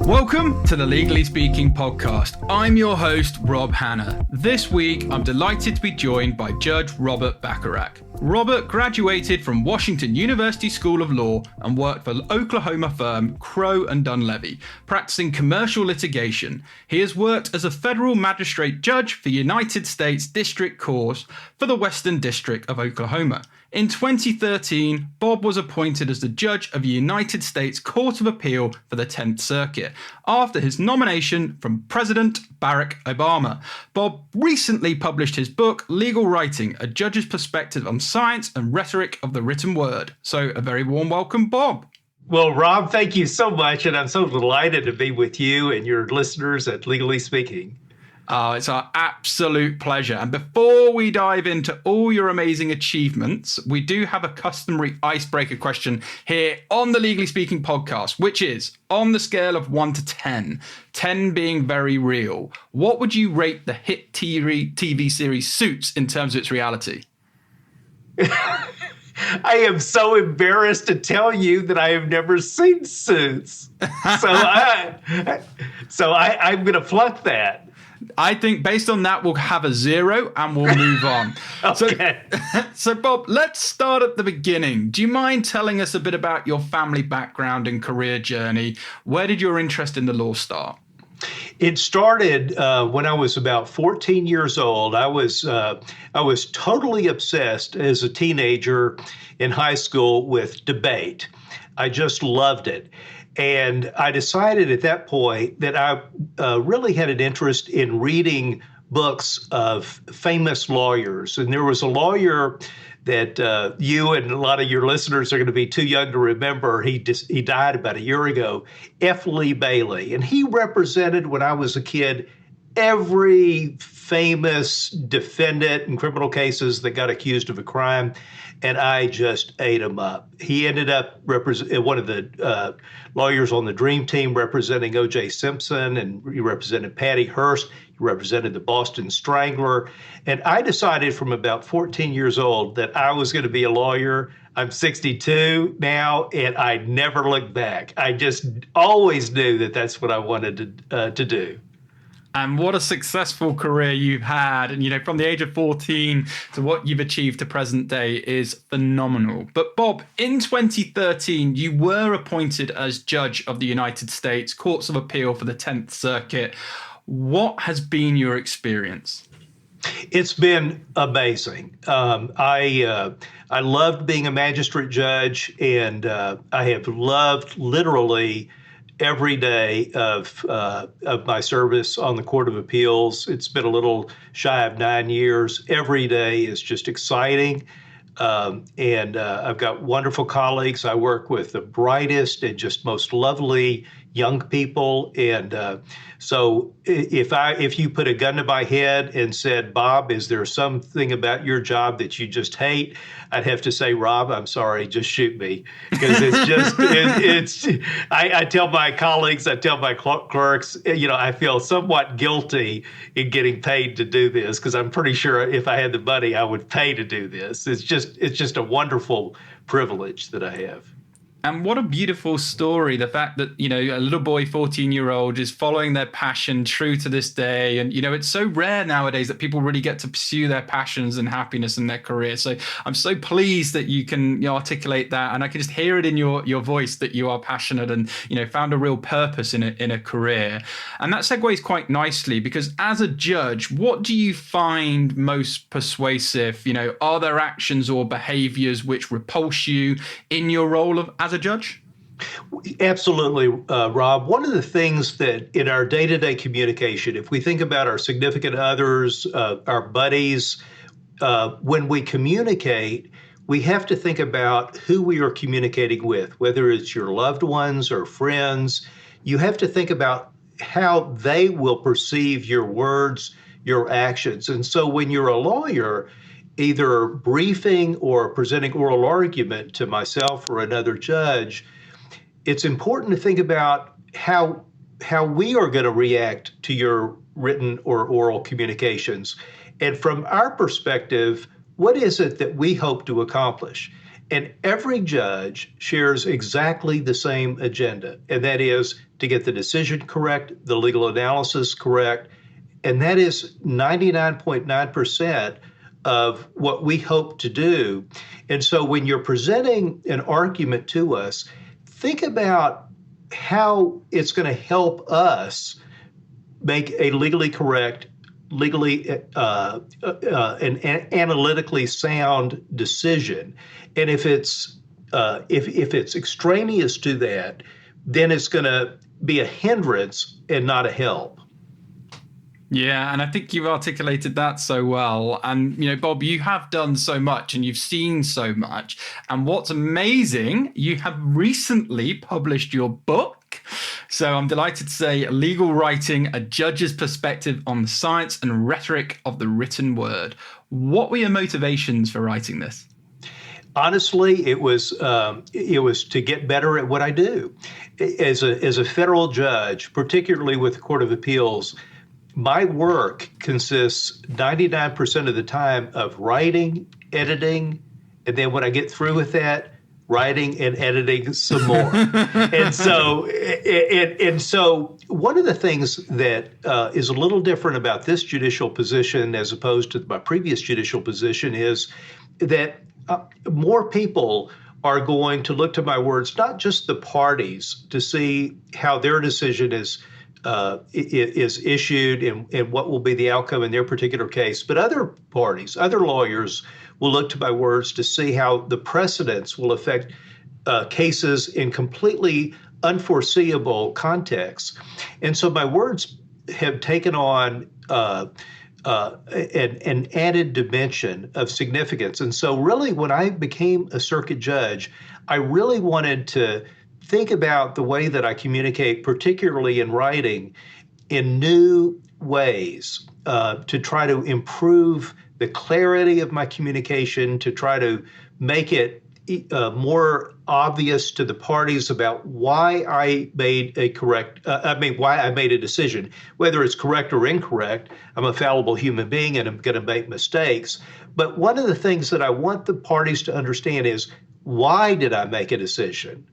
Welcome to the Legally Speaking podcast. I'm your host, Rob Hanna. This week, I'm delighted to be joined by Judge Robert Bacharach. Robert graduated from Washington University School of Law and worked for Oklahoma firm Crowe and Dunlevy, practicing commercial litigation. He has worked as a federal magistrate judge for United States District Court for the Western District of Oklahoma. In 2013, Bob was appointed as the judge of the United States Court of Appeal for the 10th Circuit after his nomination from President Barack Obama. Bob recently published his book, Legal Writing, A Judge's Perspective on Science and Rhetoric of the Written Word. So a very warm welcome, Bob. Well, Rob, thank you so much. And I'm so delighted to be with you and your listeners at Legally Speaking. It's our absolute pleasure. And before we dive into all your amazing achievements, we do have a customary icebreaker question here on the Legally Speaking podcast, which is on the scale of 1 to 10, 10 being very real. What would you rate the hit TV series Suits in terms of its reality? I am so embarrassed to tell you that I have never seen Suits. So I'm going to flunk that. I think based on that, we'll have a 0 and we'll move on. Okay. So, Bob, let's start at the beginning. Do you mind telling us a bit about your family background and career journey? Where did your interest in the law start? It started when I was about 14 years old. I was totally obsessed as a teenager in high school with debate. I just loved it. And I decided at that point that I really had an interest in reading books of famous lawyers. And there was a lawyer that you and a lot of your listeners are going to be too young to remember. He died about a year ago, F. Lee Bailey. And he represented, when I was a kid, every famous defendant in criminal cases that got accused of a crime. And I just ate him up. He ended up one of the lawyers on the Dream Team representing O.J. Simpson, and he represented Patty Hearst. He represented the Boston Strangler. And I decided from about 14 years old that I was going to be a lawyer. I'm 62 now, and I never looked back. I just always knew that that's what I wanted to do. And what a successful career you've had. And, from the age of 14 to what you've achieved to present day is phenomenal. But Bob, in 2013, you were appointed as judge of the United States Courts of Appeal for the 10th Circuit. What has been your experience? It's been amazing. I loved being a magistrate judge, and I have loved literally every day of my service on the Court of Appeals. It's been a little shy of 9 years. Every day is just exciting. And I've got wonderful colleagues. I work with the brightest and just most lovely young people. And so if you put a gun to my head and said, Bob, is there something about your job that you just hate? I'd have to say, Rob, I'm sorry, just shoot me. Because it's just, I tell my colleagues, I tell my clerks, I feel somewhat guilty in getting paid to do this, because I'm pretty sure if I had the money, I would pay to do this. It's just a wonderful privilege that I have. And what a beautiful story. The fact that, a little boy, 14-year-old, is following their passion true to this day. And, it's so rare nowadays that people really get to pursue their passions and happiness in their career. So I'm so pleased that you can articulate that. And I can just hear it in your voice that you are passionate and, found a real purpose in a career. And that segues quite nicely, because as a judge, what do you find most persuasive? Are there actions or behaviours which repulse you in your role as a judge? Absolutely, Rob. One of the things that in our day-to-day communication, if we think about our significant others, our buddies, when we communicate, we have to think about who we are communicating with, whether it's your loved ones or friends. You have to think about how they will perceive your words, your actions. And so when you're a lawyer, either briefing or presenting oral argument to myself or another judge, it's important to think about how we are going to react to your written or oral communications. And from our perspective, what is it that we hope to accomplish? And every judge shares exactly the same agenda, and that is to get the decision correct, the legal analysis correct, and that is 99.9% of what we hope to do. And so when you're presenting an argument to us, think about how it's going to help us make a legally correct, legally and analytically sound decision. And if it's extraneous to that, then it's going to be a hindrance and not a help. Yeah, and I think you've articulated that so well. And, Bob, you have done so much and you've seen so much. And what's amazing, you have recently published your book. So I'm delighted to say Legal Writing, A Judge's Perspective on the Science and Rhetoric of the Written Word. What were your motivations for writing this? Honestly, it was to get better at what I do. As a federal judge, particularly with the Court of Appeals, my work consists 99% of the time of writing, editing, and then when I get through with that, writing and editing some more. and so one of the things that is a little different about this judicial position as opposed to my previous judicial position is that more people are going to look to my words, not just the parties, to see how their decision is issued and what will be the outcome in their particular case. But other parties, other lawyers will look to my words to see how the precedents will affect cases in completely unforeseeable contexts. And so my words have taken on an added dimension of significance. And so really when I became a circuit judge, I really wanted to think about the way that I communicate, particularly in writing, in new ways to try to improve the clarity of my communication, to try to make it more obvious to the parties about why I made why I made a decision, whether it's correct or incorrect. I'm a fallible human being and I'm going to make mistakes. But one of the things that I want the parties to understand is, why did I make a decision?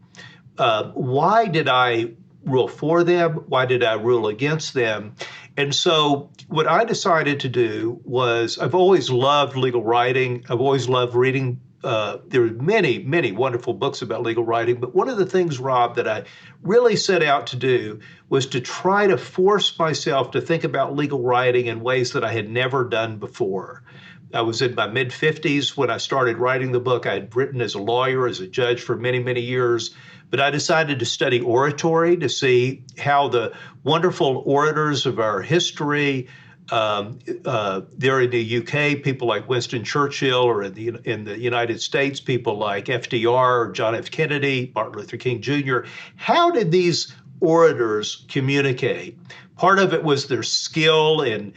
Why did I rule for them? Why did I rule against them? And so what I decided to do was, I've always loved legal writing. I've always loved reading. There are many, many wonderful books about legal writing. But one of the things, Rob, that I really set out to do was to try to force myself to think about legal writing in ways that I had never done before. I was in my mid-50s when I started writing the book. I had written as a lawyer, as a judge for many, many years. But I decided to study oratory to see how the wonderful orators of our history, there in the UK, people like Winston Churchill, or in the United States, people like FDR, John F. Kennedy, Martin Luther King Jr., how did these orators communicate? Part of it was their skill in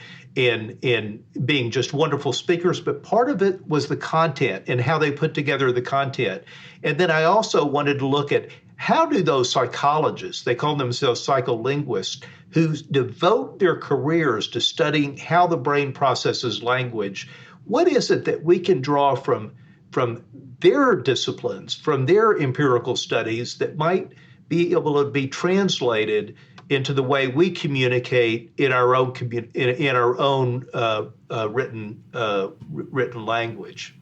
being just wonderful speakers, but part of it was the content and how they put together the content. And then I also wanted to look at, how do those psychologists, they call themselves psycholinguists, who devote their careers to studying how the brain processes language, what is it that we can draw from their disciplines, from their empirical studies that might be able to be translated into the way we communicate in our own written language.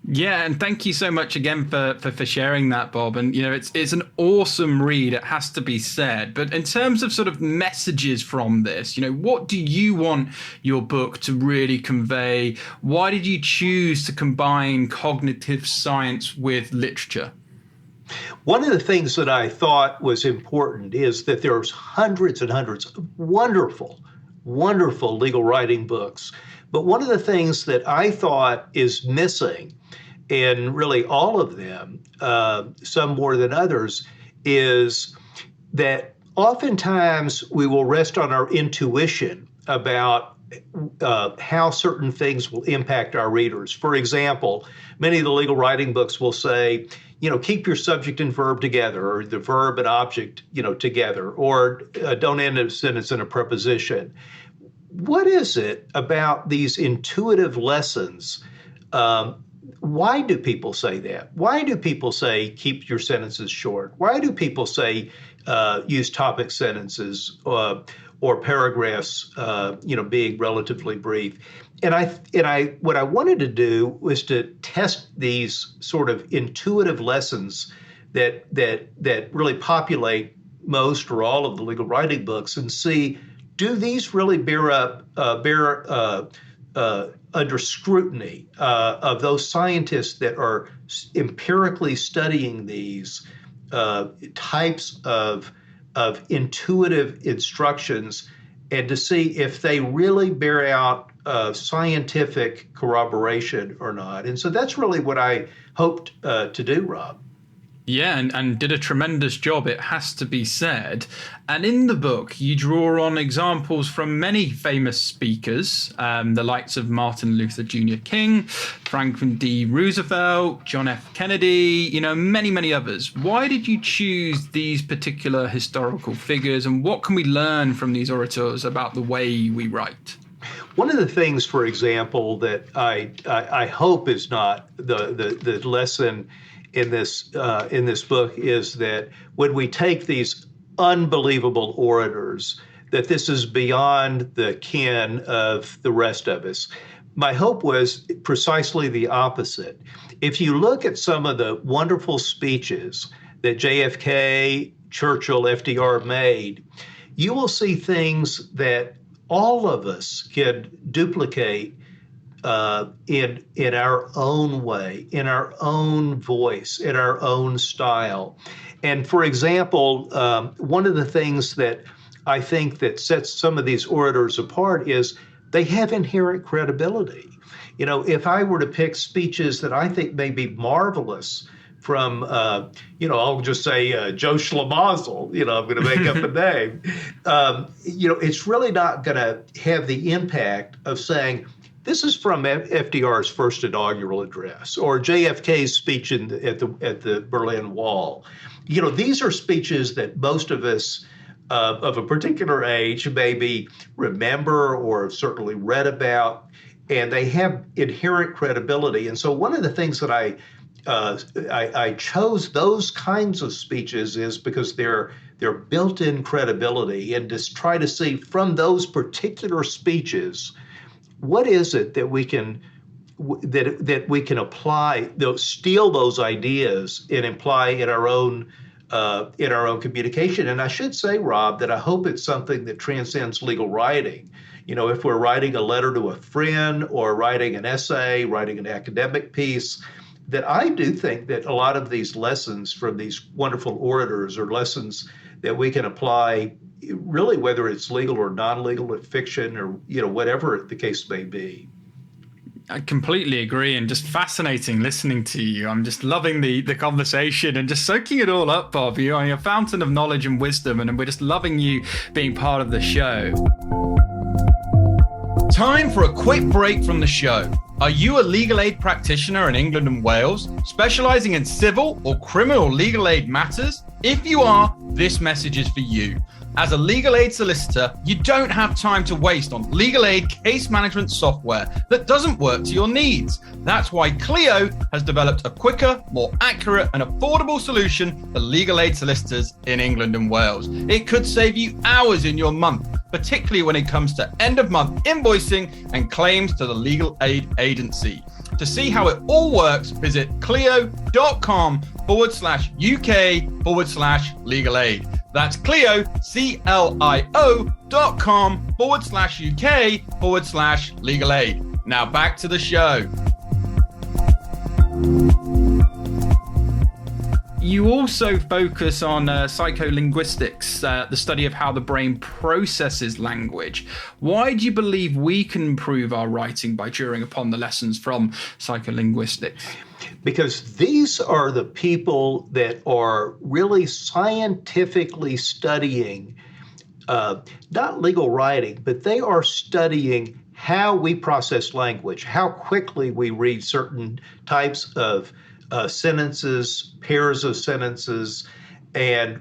Yeah, and thank you so much again for sharing that, Bob. And it's an awesome read, it has to be said. But in terms of sort of messages from this, what do you want your book to really convey? Why did you choose to combine cognitive science with literature? One of the things that I thought was important is that there's hundreds and hundreds of wonderful, wonderful legal writing books. But one of the things that I thought is missing in really all of them, some more than others, is that oftentimes we will rest on our intuition about how certain things will impact our readers. For example, many of the legal writing books will say, keep your subject and verb together, or the verb and object, together, or don't end a sentence in a preposition. What is it about these intuitive lessons why do people say that? Why do people say keep your sentences short? Why do people say use topic sentences or paragraphs, being relatively brief? And what I wanted to do was to test these sort of intuitive lessons that really populate most or all of the legal writing books, and see, do these really bear under scrutiny of those scientists that are empirically studying these types of intuitive instructions, and to see if they really bear out scientific corroboration or not. And so that's really what I hoped to do, Rob. Yeah, and did a tremendous job, it has to be said. And in the book, you draw on examples from many famous speakers, the likes of Martin Luther Jr. King, Franklin D. Roosevelt, John F. Kennedy, many, many others. Why did you choose these particular historical figures, and what can we learn from these orators about the way we write? One of the things, for example, that I hope is not the lesson in this book is that when we take these unbelievable orators, that this is beyond the ken of the rest of us. My hope was precisely the opposite. If you look at some of the wonderful speeches that JFK, Churchill, FDR made, you will see things that all of us can duplicate in our own way, in our own voice, in our own style. And for example, one of the things that I think that sets some of these orators apart is they have inherent credibility. If I were to pick speeches that I think may be marvelous from, I'll just say Joe Schlemazel, I'm going to make up a name. It's really not going to have the impact of saying, this is from FDR's first inaugural address, or JFK's speech at the Berlin Wall. These are speeches that most of us of a particular age maybe remember or certainly read about, and they have inherent credibility. And so one of the things that I chose those kinds of speeches is because they're built-in credibility, and just try to see from those particular speeches, what is it that we can apply, steal those ideas and apply in our own communication? And I should say, Rob, that I hope it's something that transcends legal writing. If we're writing a letter to a friend or writing an essay, writing an academic piece, that I do think that a lot of these lessons from these wonderful orators are lessons that we can apply, really, whether it's legal or non-legal, at fiction, or whatever the case may be. I completely agree, and just fascinating listening to you. I'm just loving the conversation and just soaking it all up, Bob. You're a fountain of knowledge and wisdom, and we're just loving you being part of the show. Time for a quick break from the show. Are you a legal aid practitioner in England and Wales, specializing in civil or criminal legal aid matters? If you are, this message is for you. As a legal aid solicitor, you don't have time to waste on legal aid case management software that doesn't work to your needs. That's why Clio has developed a quicker, more accurate and affordable solution for legal aid solicitors in England and Wales. It could save you hours in your month, particularly when it comes to end-of-month invoicing and claims to the legal aid agency. To see how it all works, visit clio.com/UK/legal aid. That's Clio, CLIO.com/UK/legal aid. Now back to the show. You also focus on psycholinguistics, the study of how the brain processes language. Why do you believe we can improve our writing by drawing upon the lessons from psycholinguistics? Because these are the people that are really scientifically studying, not legal writing, but they are studying how we process language, how quickly we read certain types of sentences, pairs of sentences. And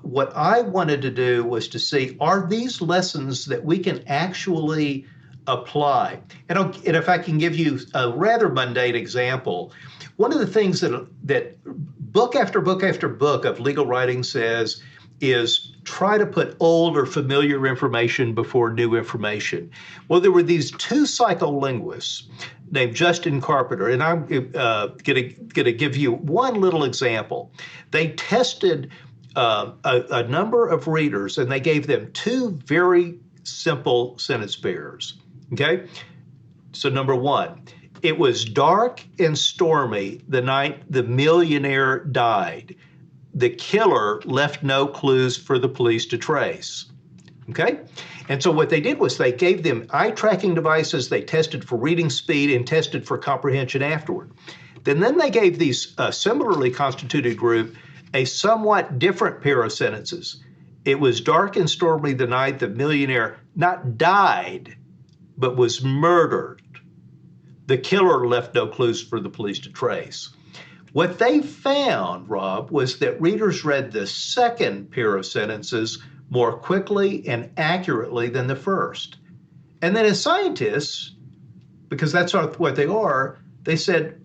what I wanted to do was to see, are these lessons that we can actually apply. And if I can give you a rather mundane example, one of the things that book after book after book of legal writing says is try to put old or familiar information before new information. Well, there were these two psycholinguists named Justin Carpenter, and I'm going to give you one little example. They tested a number of readers, and they gave them two very simple sentence pairs. Okay? So number one, it was dark and stormy the night the millionaire died. The killer left no clues for the police to trace. Okay? And so what they did was they gave them eye tracking devices, they tested for reading speed and tested for comprehension afterward. Then they gave these similarly constituted group a somewhat different pair of sentences. It was dark and stormy the night the millionaire not died, but was murdered. The killer left no clues for the police to trace. What they found, Rob, was that readers read the second pair of sentences more quickly and accurately than the first. And then as scientists, because that's what they are, they said,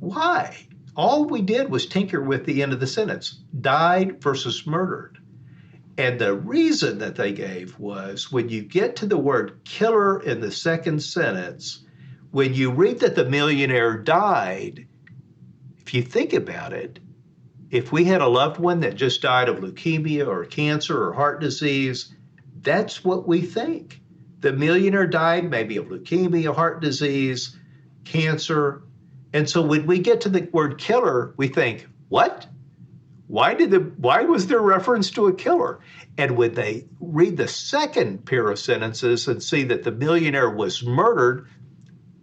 why? All we did was tinker with the end of the sentence, died versus murdered. And the reason that they gave was when you get to the word killer in the second sentence, when you read that the millionaire died, if you think about it, if we had a loved one that just died of leukemia or cancer or heart disease, that's what we think. The millionaire died maybe of leukemia, heart disease, cancer. And so when we get to the word killer, we think, what? Why was there reference to a killer? And when they read the second pair of sentences and see that the millionaire was murdered,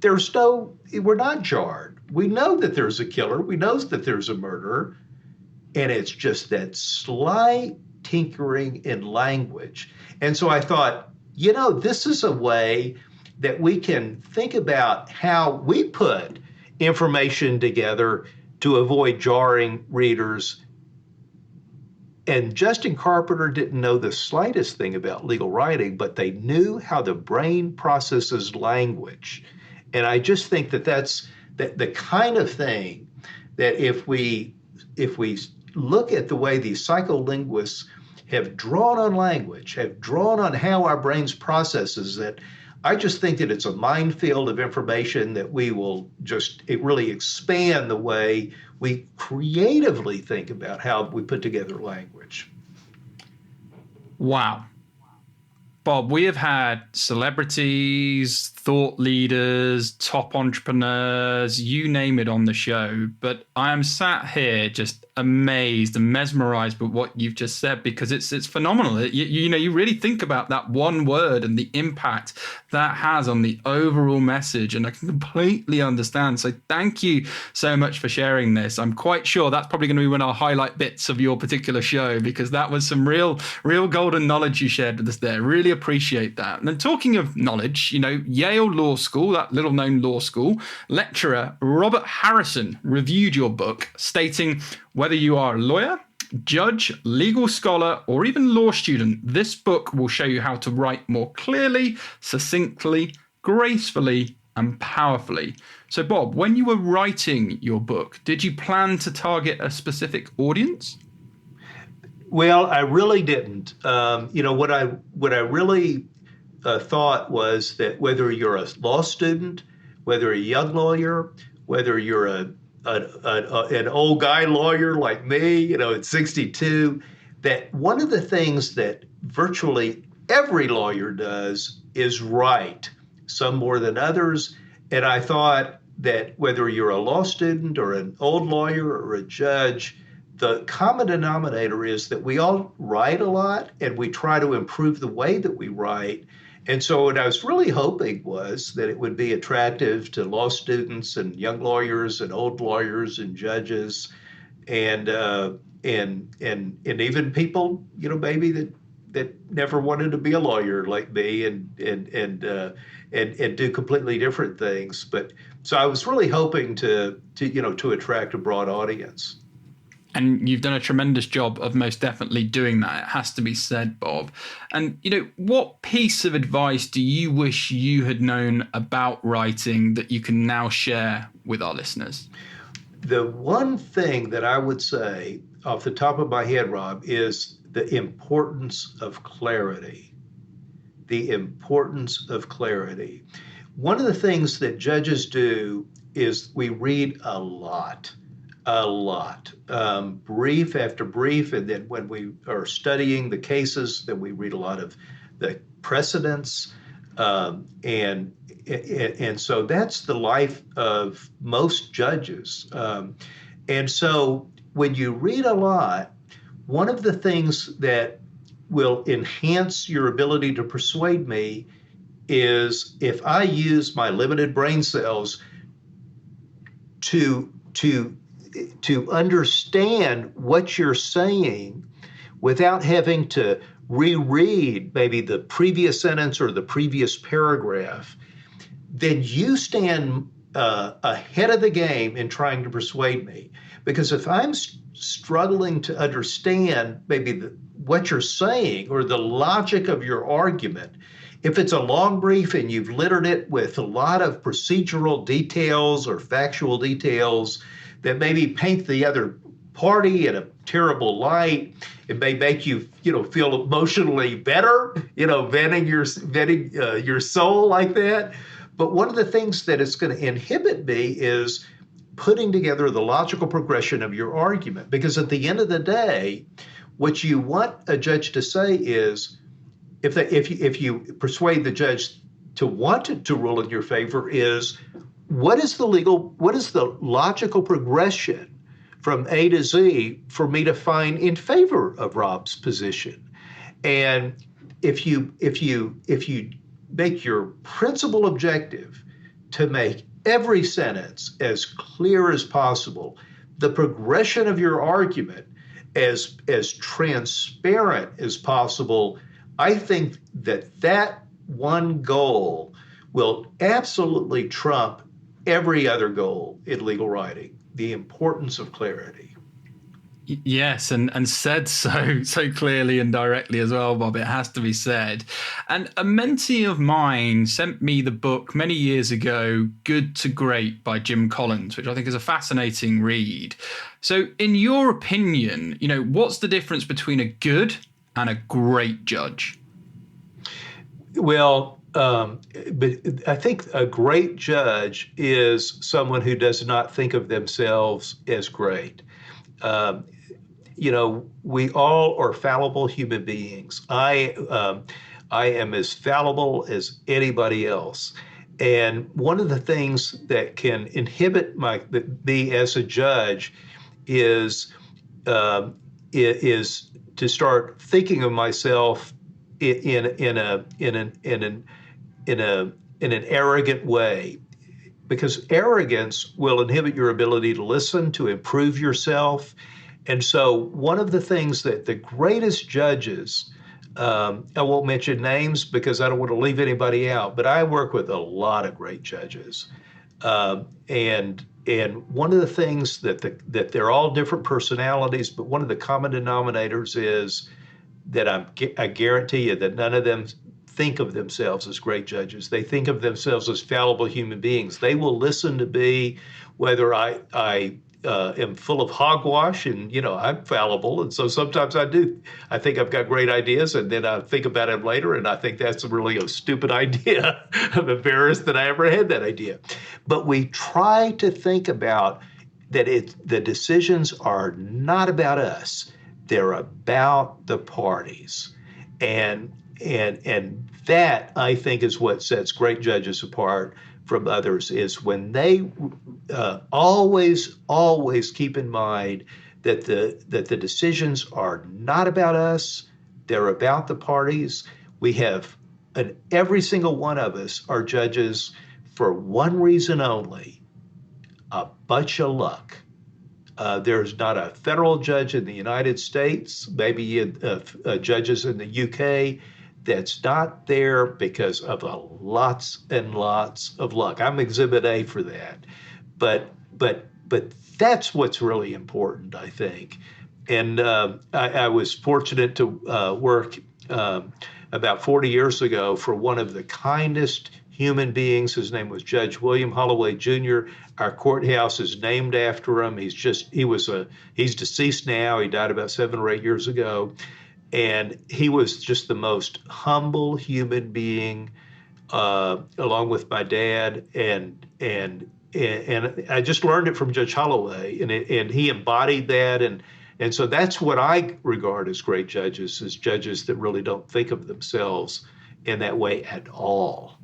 we're not jarred. We know that there's a killer. We know that there's a murderer. And it's just that slight tinkering in language. And so I thought, this is a way that we can think about how we put information together to avoid jarring readers. And Justin Carpenter didn't know the slightest thing about legal writing, but they knew how the brain processes language. And I just think that that's the kind of thing that if we look at the way these psycholinguists have drawn on language, have drawn on how our brains processes it, I just think that it's a minefield of information that it really expand the way we creatively think about how we put together language. Wow. Bob, we have had celebrities, thought leaders, top entrepreneurs, you name it on the show. But I am sat here just amazed and mesmerized by what you've just said, because it's phenomenal. You really think about that one word and the impact that has on the overall message. And I can completely understand. So thank you so much for sharing this. I'm quite sure that's probably going to be one of our highlight bits of your particular show, because that was some real golden knowledge you shared with us there. Really appreciate that. And then talking of knowledge, Yale Law School, that little known law school, lecturer Robert Harrison reviewed your book, stating, whether you are a lawyer, judge, legal scholar, or even law student, this book will show you how to write more clearly, succinctly, gracefully, and powerfully. So Bob, when you were writing your book, did you plan to target a specific audience? Well, I really didn't. What I really thought was that whether you're a law student, whether a young lawyer, whether you're an old guy lawyer like me, at 62, that one of the things that virtually every lawyer does is write, some more than others. And I thought that whether you're a law student or an old lawyer or a judge, the common denominator is that we all write a lot and we try to improve the way that we write. And so what I was really hoping was that it would be attractive to law students and young lawyers and old lawyers and judges and even people, maybe that never wanted to be a lawyer like me and do completely different things. But so I was really hoping to attract a broad audience. And you've done a tremendous job of most definitely doing that. It has to be said, Bob. And, what piece of advice do you wish you had known about writing that you can now share with our listeners? The one thing that I would say off the top of my head, Rob, is the importance of clarity. The importance of clarity. One of the things that judges do is we read a lot, brief after brief. And then when we are studying the cases, then we read a lot of the precedents. And so that's the life of most judges. And so when you read a lot, one of the things that will enhance your ability to persuade me is if I use my limited brain cells to understand what you're saying without having to reread maybe the previous sentence or the previous paragraph, then you stand ahead of the game in trying to persuade me. Because if I'm struggling to understand maybe what you're saying or the logic of your argument, if it's a long brief and you've littered it with a lot of procedural details or factual details that maybe paint the other party in a terrible light, it may make you, feel emotionally better, venting your soul like that. But one of the things that is going to inhibit me is putting together the logical progression of your argument. Because at the end of the day, what you want a judge to say is, if you persuade the judge to want it to rule in your favor, is what is the logical progression from A to Z for me to find in favor of Rob's position? And if you make your principal objective to make every sentence as clear as possible, the progression of your argument as transparent as possible, I think that one goal will absolutely trump every other goal in legal writing, the importance of clarity. Yes, and said so clearly and directly as well, Bob. It has to be said. And a mentee of mine sent me the book many years ago, Good to Great by Jim Collins, which I think is a fascinating read. So in your opinion, what's the difference between a good and a great judge? Well, but I think a great judge is someone who does not think of themselves as great. We all are fallible human beings. I am as fallible as anybody else. And one of the things that can inhibit me as a judge is to start thinking of myself in an arrogant way, because arrogance will inhibit your ability to listen, to improve yourself. And so one of the things that the greatest judges, I won't mention names because I don't want to leave anybody out, but I work with a lot of great judges. And one of the things that they're all different personalities, but one of the common denominators is that I guarantee you that none of them think of themselves as great judges. They think of themselves as fallible human beings. They will listen to me whether I am full of hogwash, and I'm fallible, and so sometimes I think I've got great ideas, and then I think about it later and I think that's really a stupid idea. I'm embarrassed that I ever had that idea. But we try to think about that the decisions are not about us. They're about the parties. And that, I think, is what sets great judges apart from others, is when they always keep in mind that the decisions are not about us, they're about the parties. We have, every single one of us are judges for one reason only: a bunch of luck. There's not a federal judge in the United States, maybe judges in the UK, that's not there because of lots and lots of luck. I'm Exhibit A for that. But That's what's really important, I think. And I was fortunate to work about 40 years ago for one of the kindest human beings. His name was Judge William Holloway Jr. Our courthouse is named after him. He's deceased now. He died about 7 or 8 years ago. And he was just the most humble human being, along with my dad. And I just learned it from Judge Holloway, and he embodied that. And so that's what I regard as great judges, as judges that really don't think of themselves in that way at all.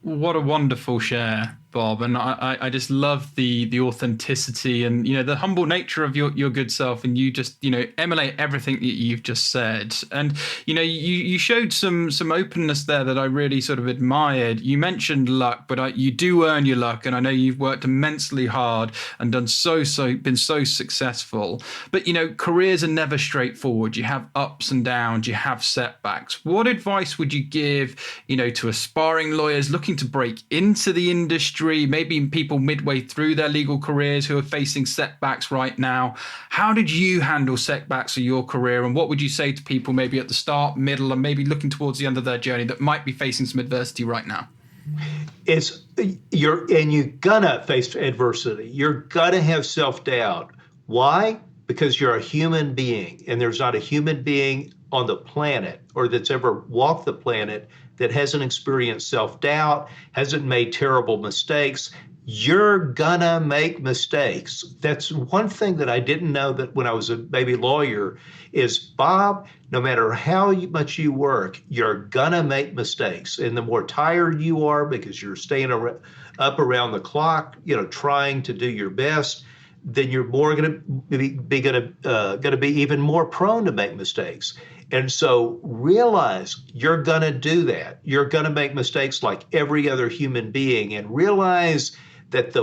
What a wonderful share, Bob. And I just love the authenticity and, the humble nature of your good self. And you just, emulate everything that you've just said. And, you showed some openness there that I really sort of admired. You mentioned luck, but you do earn your luck. And I know you've worked immensely hard and been so successful. But, careers are never straightforward. You have ups and downs, you have setbacks. What advice would you give, to aspiring lawyers looking to break into the industry, maybe people midway through their legal careers who are facing setbacks right now? How did you handle setbacks of your career, and what would you say to people maybe at the start, middle, and maybe looking towards the end of their journey that might be facing some adversity right now? You're gonna face adversity. You're gonna have self-doubt. Why? Because you're a human being, and there's not a human being on the planet or that's ever walked the planet that hasn't experienced self-doubt, hasn't made terrible mistakes. You're gonna make mistakes. That's one thing that I didn't know that when I was a baby lawyer is, Bob, no matter how much you work, you're gonna make mistakes. And the more tired you are because you're staying up around the clock, trying to do your best, then you're more going to be even more prone to make mistakes. And so realize you're going to do that. You're going to make mistakes like every other human being, and realize that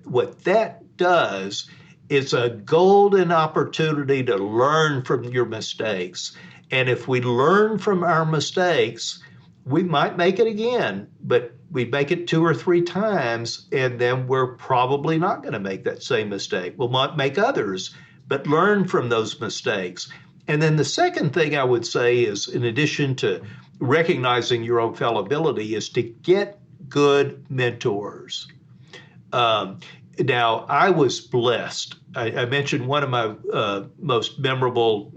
what that does is a golden opportunity to learn from your mistakes. And if we learn from our mistakes, we might make it again, but we make it 2 or 3 times, and then we're probably not going to make that same mistake. We'll might make others, but learn from those mistakes. And then the second thing I would say is, in addition to recognizing your own fallibility, is to get good mentors. Now, I was blessed. I mentioned one of my most memorable,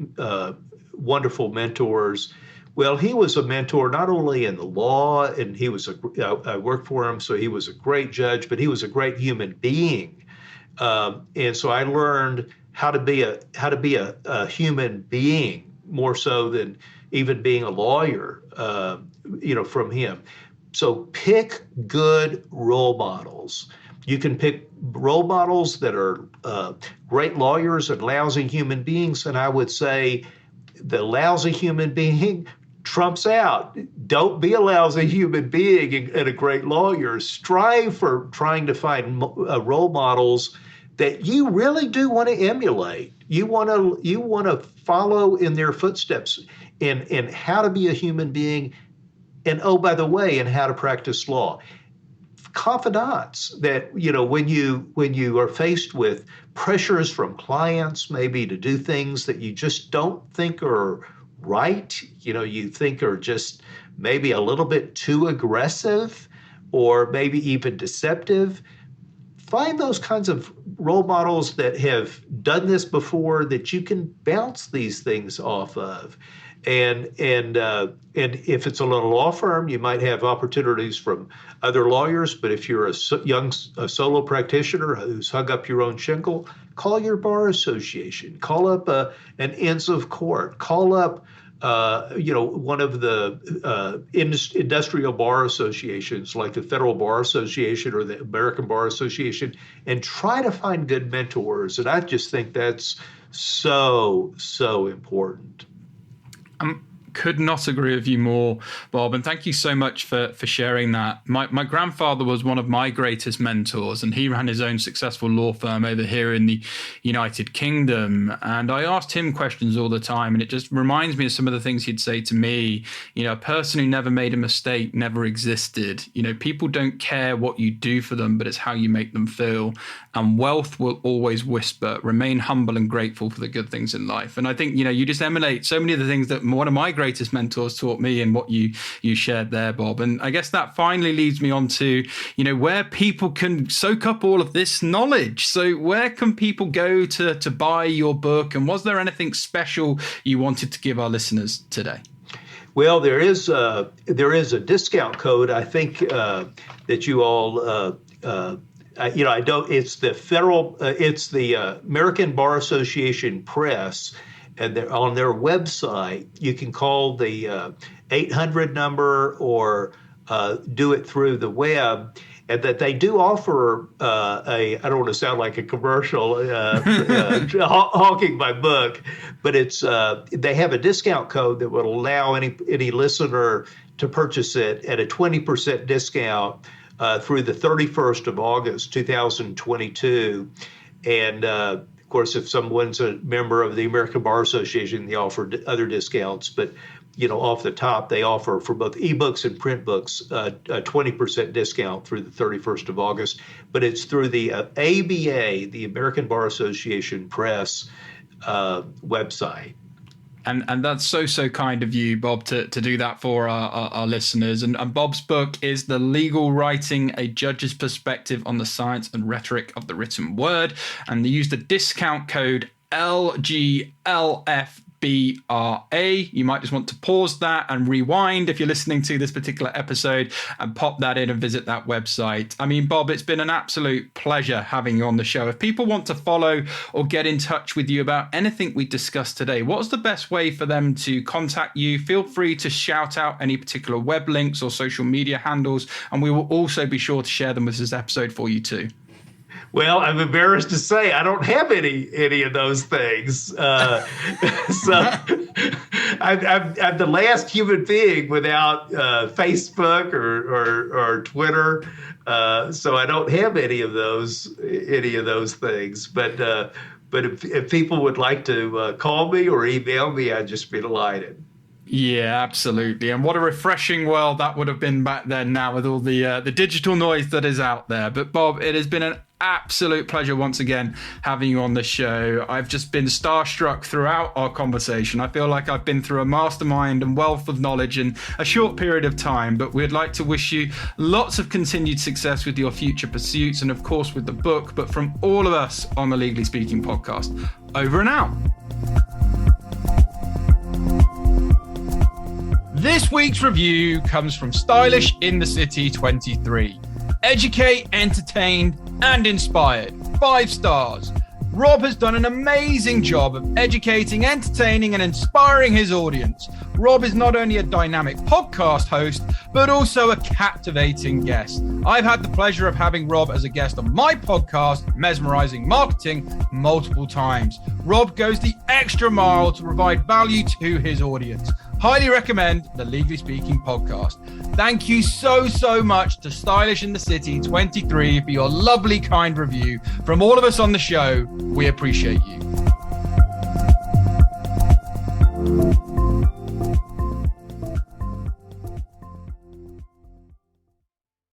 wonderful mentors. Well, he was a mentor not only in the law, and I worked for him, so he was a great judge, but he was a great human being. And so I learned how to be a human being more so than even being a lawyer, from him. So pick good role models. You can pick role models that are great lawyers and lousy human beings, and I would say the lousy human being trumps out. Don't be a lousy human being and a great lawyer. Strive for trying to find role models that you really do want to emulate. You want to follow in their footsteps in how to be a human being, and by the way, in how to practice law. Confidants that, when you are faced with pressures from clients, maybe to do things that you just don't think are right, you think are just maybe a little bit too aggressive or maybe even deceptive. Find those kinds of role models that have done this before, that you can bounce these things off of. And if it's a little law firm, you might have opportunities from other lawyers. But if you're a solo practitioner who's hung up your own shingle, call your bar association. Call up an Inns of Court. Call up one of the industrial bar associations like the Federal Bar Association or the American Bar Association, and try to find good mentors. And I just think that's so important. Could not agree with you more, Bob. And thank you so much for sharing that. My grandfather was one of my greatest mentors, and he ran his own successful law firm over here in the United Kingdom. And I asked him questions all the time, and it just reminds me of some of the things he'd say to me. A person who never made a mistake never existed. People don't care what you do for them, but it's how you make them feel. And wealth will always whisper. Remain humble and grateful for the good things in life. And I think, you just emanate so many of the things that one of my greatest mentors taught me and what you shared there, Bob. And I guess that finally leads me on to, where people can soak up all of this knowledge. So where can people go to buy your book? And was there anything special you wanted to give our listeners today? Well, there is a discount code. I think that you all, I don't. It's the American Bar Association Press. And on their website, you can call the 800 number or do it through the web. And that they do offer I don't want to sound like a commercial hawking my book, but they have a discount code that would allow any listener to purchase it at a 20% discount through the 31st of August, 2022. And of course, if someone's a member of the American Bar Association, they offer other discounts. But, off the top, they offer for both ebooks and print books a 20% discount through the 31st of August. But it's through the ABA, the American Bar Association Press website. And that's so kind of you, Bob, to do that for our listeners. And Bob's book is The Legal Writing, A Judge's Perspective on the Science and Rhetoric of the Written Word. And they use the discount code LGLFBRA. You might just want to pause that and rewind if you're listening to this particular episode and pop that in and visit that website. I mean, Bob, it's been an absolute pleasure having you on the show. If people want to follow or get in touch with you about anything we discussed today, what's the best way for them to contact you? Feel free to shout out any particular web links or social media handles, and we will also be sure to share them with this episode for you too. Well, I'm embarrassed to say I don't have any of those things. So I'm the last human being without Facebook or Twitter. So I don't have any of those things. But if people would like to call me or email me, I'd just be delighted. Yeah, absolutely. And what a refreshing world that would have been back then now with all the digital noise that is out there. But Bob, it has been an absolute pleasure once again having you on the show. I've just been starstruck throughout our conversation. I feel like I've been through a mastermind and wealth of knowledge in a short period of time, but we'd like to wish you lots of continued success with your future pursuits and of course with the book. But from all of us on the Legally Speaking podcast, over and out. This week's review comes from Stylish in the City 23. Educate, entertained, and inspired. 5 stars. Rob has done an amazing job of educating, entertaining, and inspiring his audience. Rob is not only a dynamic podcast host, but also a captivating guest. I've had the pleasure of having Rob as a guest on my podcast, Mesmerizing Marketing, multiple times. Rob goes the extra mile to provide value to his audience. Highly recommend the Legally Speaking podcast. Thank you so much to Stylish in the City 23 for your lovely, kind review. From all of us on the show, we appreciate you.